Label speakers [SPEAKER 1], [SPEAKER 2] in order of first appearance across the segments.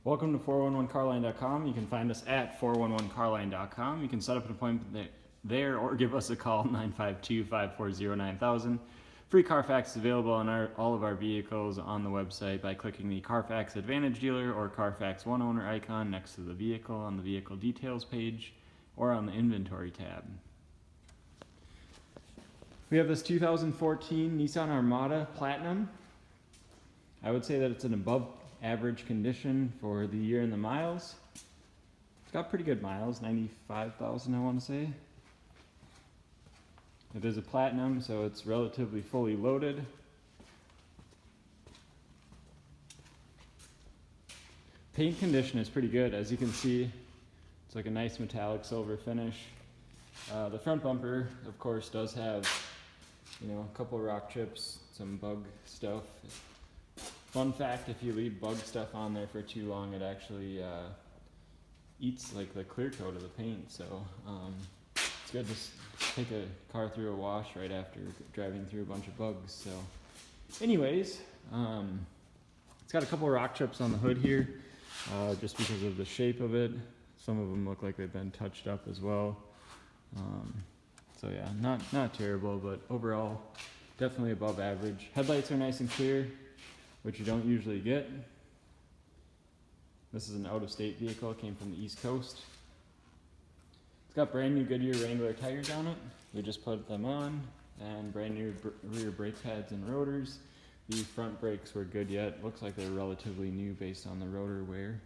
[SPEAKER 1] Welcome to 411carline.com. You can find us at 411carline.com. You can set up an appointment there or give us a call, 952-540-9000. Free Carfax is available on all of our vehicles on the website by clicking the Carfax Advantage Dealer or Carfax One Owner icon next to the vehicle on the vehicle details page or on the inventory tab. We have this 2014 Nissan Armada Platinum. I would say that it's an above average condition for the year and the miles. It's got pretty good miles, 95,000 I want to say. It is a Platinum, so it's relatively fully loaded. Paint condition is pretty good. As you can see, it's like a nice metallic silver finish. The front bumper, of course, does have, a couple rock chips, some bug stuff. Fun fact, if you leave bug stuff on there for too long, it actually eats like the clear coat of the paint, so it's good to take a car through a wash right after driving through a bunch of bugs. So anyways, it's got a couple rock chips on the hood here, just because of the shape of it. Some of them look like they've been touched up as well. So yeah, not terrible, but overall definitely above average. Headlights are nice and clear, which you don't usually get. This is an out-of-state vehicle, it came from the East Coast. It's got brand new Goodyear Wrangler tires on it. We just put them on, and brand new rear brake pads and rotors. The front brakes were good yet. Looks like they're relatively new based on the rotor wear.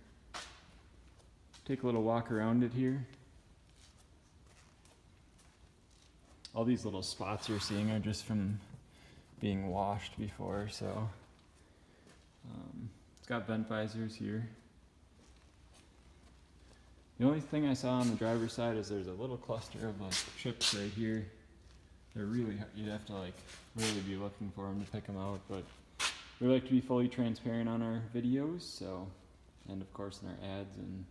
[SPEAKER 1] Take a little walk around it here. All these little spots you're seeing are just from being washed before, so it's got vent visors here. The only thing I saw on the driver's side is there's a little cluster of like chips right here. They're really hard. You'd have to really be looking for them to pick them out, but we like to be fully transparent on our videos, so, and of course in our ads, and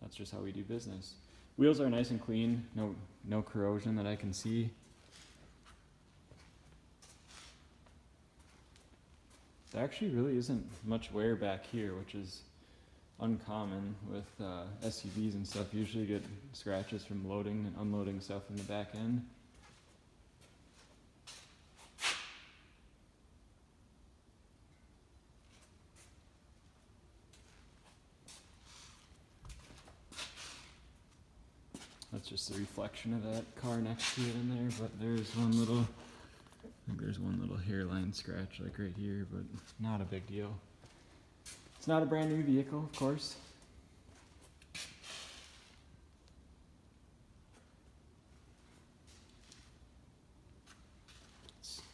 [SPEAKER 1] that's just how we do business. Wheels are nice and clean, no corrosion that I can see. There actually really isn't much wear back here, which is uncommon with SUVs and stuff. Usually you get scratches from loading and unloading stuff in the back end. That's just the reflection of that car next to it in there, but there's one little hairline scratch like right here, but not a big deal. It's not a brand new vehicle, of course.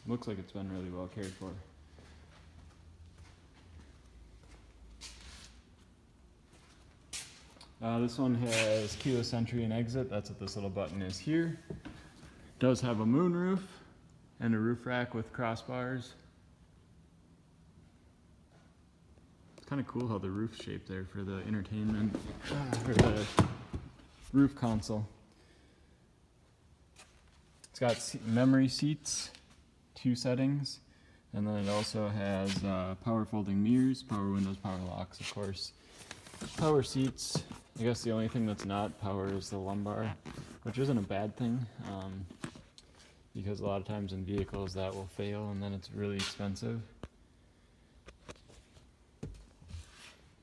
[SPEAKER 1] Looks like it's been really well cared for. This one has keyless entry and exit. That's what this little button is here. Does have a moonroof and a roof rack with crossbars. It's kind of cool how the roof's shaped there for the entertainment, or the roof console. It's got memory seats, 2 settings, and then it also has power folding mirrors, power windows, power locks, of course. Power seats. I guess the only thing that's not power is the lumbar, which isn't a bad thing. Because a lot of times in vehicles that will fail and then it's really expensive.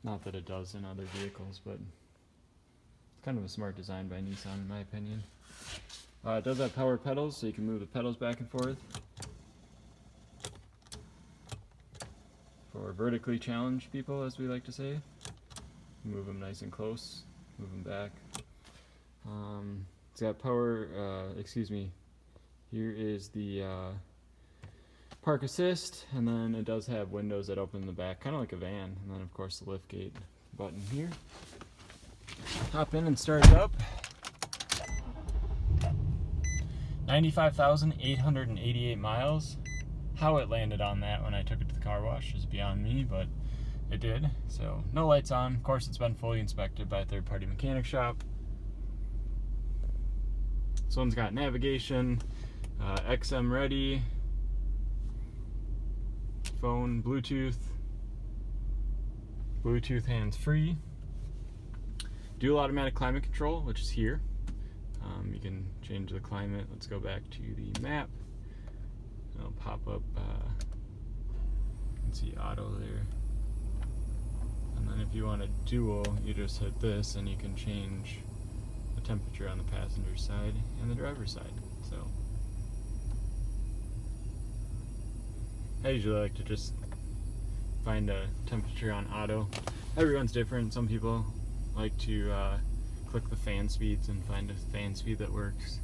[SPEAKER 1] Not that it does in other vehicles, but it's kind of a smart design by Nissan in my opinion. It does have power pedals, so you can move the pedals back and forth. For vertically challenged people, as we like to say. Move them nice and close, move them back. It's got power, here is the park assist, and then it does have windows that open in the back, kind of like a van, and then of course the lift gate button here. Hop in and start it up. 95,888 miles. How it landed on that when I took it to the car wash is beyond me, but it did. So no lights on. Of course it's been fully inspected by a third-party mechanic shop. This one's got navigation, XM ready, phone, Bluetooth hands-free. dual automatic climate control, which is here. You can change the climate. Let's go back to the map. It'll pop up, you can see auto there. And then if you want a dual, you just hit this and you can change the temperature on the passenger side and the driver's side. So I usually like to just find a temperature on auto. Everyone's different. Some people like to click the fan speeds and find a fan speed that works.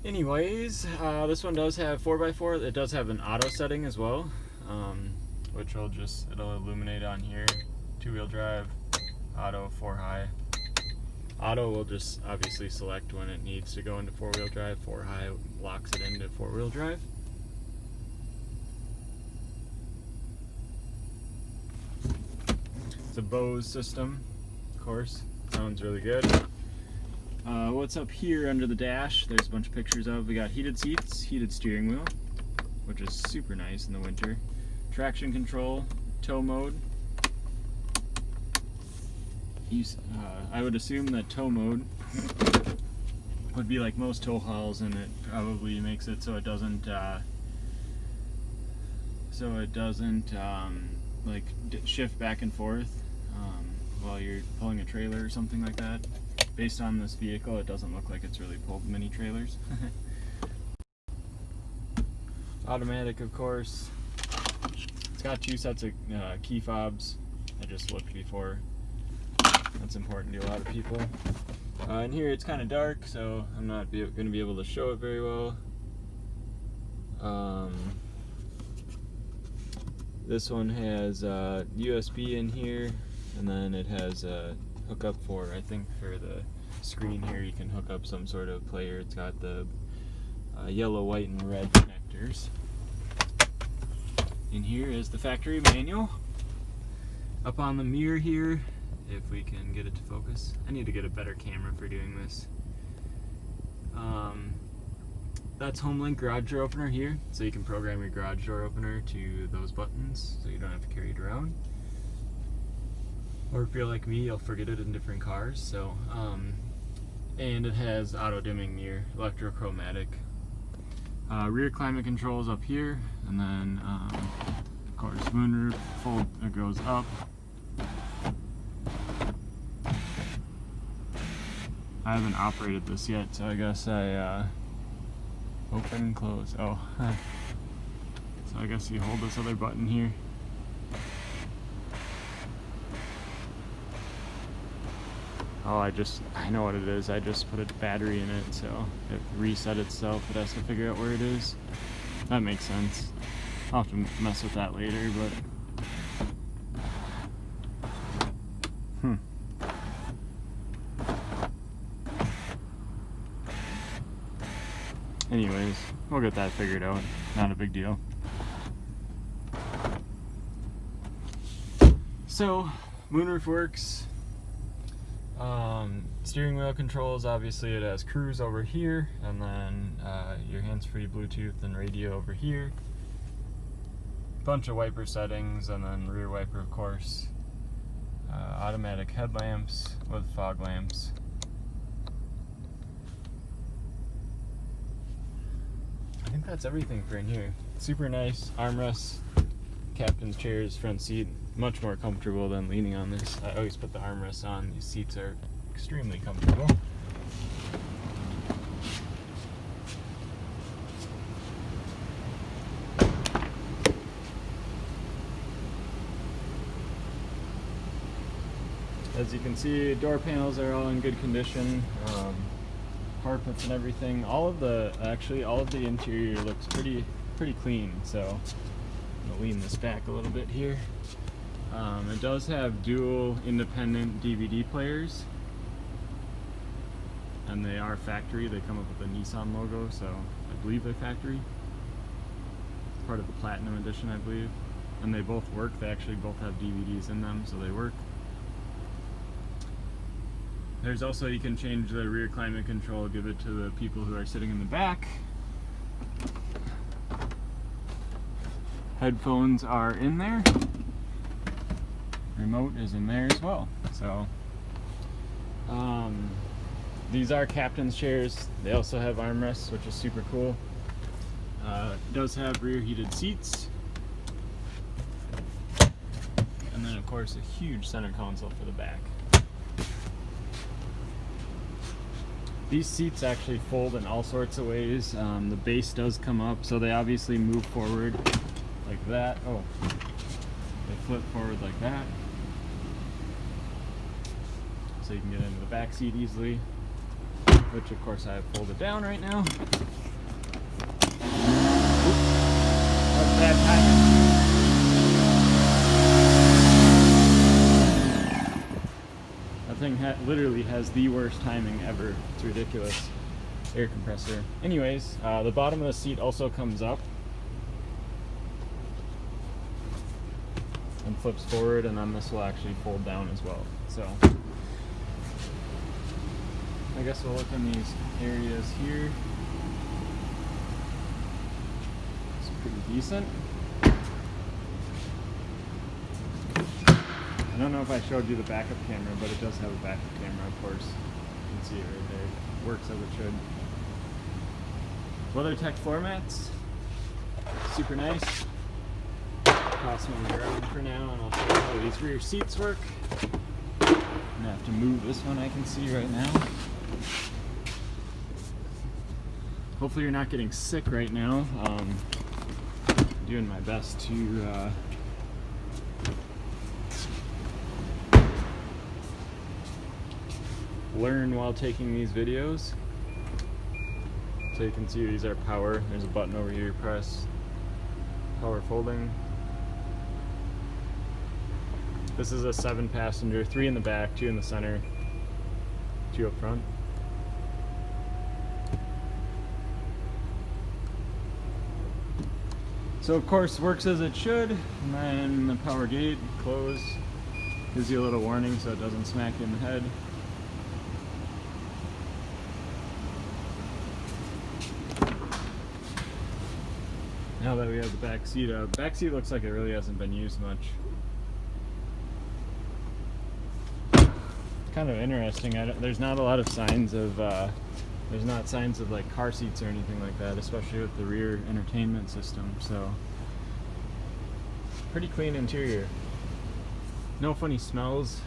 [SPEAKER 1] Anyways, this one does have 4x4. It does have an auto setting as well, which it'll illuminate on here. 2-wheel drive, auto, 4 high. Auto will just obviously select when it needs to go into 4-wheel drive. 4 high locks it into 4-wheel drive. It's a Bose system, of course. Sounds really good. What's up here under the dash, there's a bunch of pictures of. We got heated seats, heated steering wheel, which is super nice in the winter. Traction control, tow mode. I would assume that tow mode would be like most tow hauls, and it probably makes it so it doesn't like shift back and forth while you're pulling a trailer or something like that. Based on this vehicle, it doesn't look like it's really pulled many trailers. Automatic, of course. It's got 2 sets of key fobs. I just looked before. That's important to a lot of people. In here it's kind of dark, so I'm not going to be able to show it very well. This one has USB in here, and then it has a hookup for, I think for the screen here, you can hook up some sort of player. It's got the yellow, white, and red connectors. In here is the factory manual. Up on the mirror here, if we can get it to focus. I need to get a better camera for doing this. That's HomeLink garage door opener here, so you can program your garage door opener to those buttons, so you don't have to carry it around. Or if you're like me, you'll forget it in different cars. So, and it has auto dimming mirror, electrochromatic. Rear climate controls up here, and then of course moonroof it goes up. I haven't operated this yet, so I guess I open and close. Oh, so I guess you hold this other button here. Oh, I know what it is. I just put a battery in it, so it reset itself. It has to figure out where it is. That makes sense. I'll have to mess with that later, but anyways, we'll get that figured out. Not a big deal. So, moonroof works. Steering wheel controls, obviously it has cruise over here, and then your hands-free Bluetooth and radio over here. Bunch of wiper settings, and then rear wiper, of course. Automatic headlamps with fog lamps. I think that's everything for in here. Super nice armrests, captain's chairs, front seat, much more comfortable than leaning on this. I always put the armrests on. These seats are extremely comfortable. As you can see, door panels are all in good condition. Carpets and everything. All of the interior looks pretty clean. So I'm gonna lean this back a little bit here. It does have dual independent DVD players, and they are factory. They come up with a Nissan logo, so I believe they're factory. Part of the Platinum Edition, I believe. And they both work. They actually both have DVDs in them, so they work. There's also, you can change the rear climate control, give it to the people who are sitting in the back. Headphones are in there. Remote is in there as well. So These are captain's chairs. They also have armrests, which is super cool. It does have rear heated seats. And then of course a huge center console for the back. These seats actually fold in all sorts of ways. The base does come up, so they obviously move forward like that. Oh, they flip forward like that. So you can get into the back seat easily, which of course I have folded down right now. Oops, that's bad timing. That thing literally has the worst timing ever. It's ridiculous. Air compressor. Anyways, the bottom of the seat also comes up and flips forward, and then this will actually fold down as well. So I guess we'll look in these areas here. It's pretty decent. I don't know if I showed you the backup camera, but it does have a backup camera, of course. You can see it right there. It works as it should. WeatherTech floor mats. Super nice. Toss them on the ground for now, and I'll show you how these rear seats work. I'm gonna have to move this one, I can see right now. Hopefully you're not getting sick right now. Doing my best to learn while taking these videos. So you can see these are power. There's a button over here, press. Power folding. This is a 7-passenger, 3 in the back, 2 in the center, 2 up front. So of course works as it should, and then the power gate, close, gives you a little warning so it doesn't smack you in the head. Now that we have the back seat out, the back seat looks like it really hasn't been used much. It's kind of interesting. There's not a lot of signs of, there's not signs of like car seats or anything like that, especially with the rear entertainment system. So, pretty clean interior. No funny smells,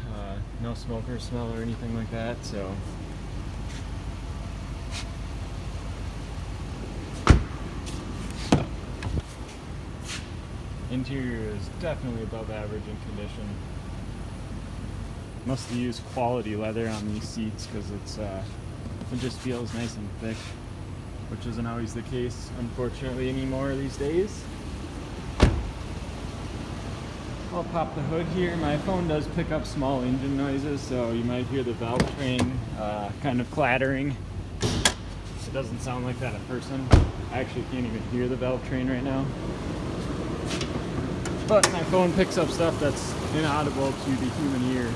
[SPEAKER 1] no smoker smell or anything like that. So. Interior is definitely above average in condition. Must have used quality leather on these seats because it just feels nice and thick, which isn't always the case, unfortunately, anymore these days. I'll pop the hood here. My phone does pick up small engine noises, so you might hear the valve train kind of clattering. It doesn't sound like that in person. I actually can't even hear the valve train right now. But my phone picks up stuff that's inaudible to the human ear.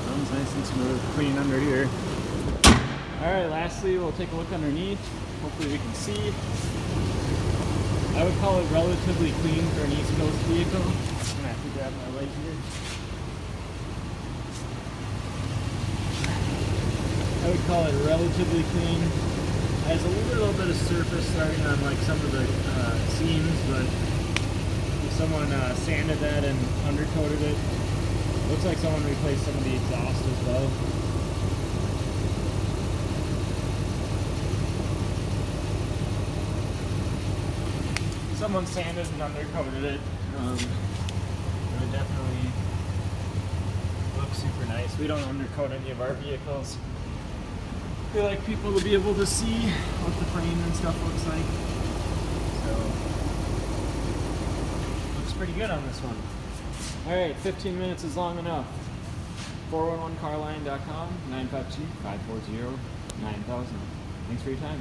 [SPEAKER 1] Runs nice and smooth, clean under here. Alright, lastly we'll take a look underneath. Hopefully we can see. I would call it relatively clean for an East Coast vehicle. I'm gonna have to grab my light here. I would call it relatively clean. It has a little bit of surface starting on like some of the seams, but if someone sanded that and undercoated it, looks like someone replaced some of the exhaust as well. Someone sanded and undercoated it. It definitely looks super nice. We don't undercoat any of our vehicles. We like people to be able to see what the frame and stuff looks like. So, looks pretty good on this one. Alright, 15 minutes is long enough. 411carline.com, 952-540-9000. Thanks for your time.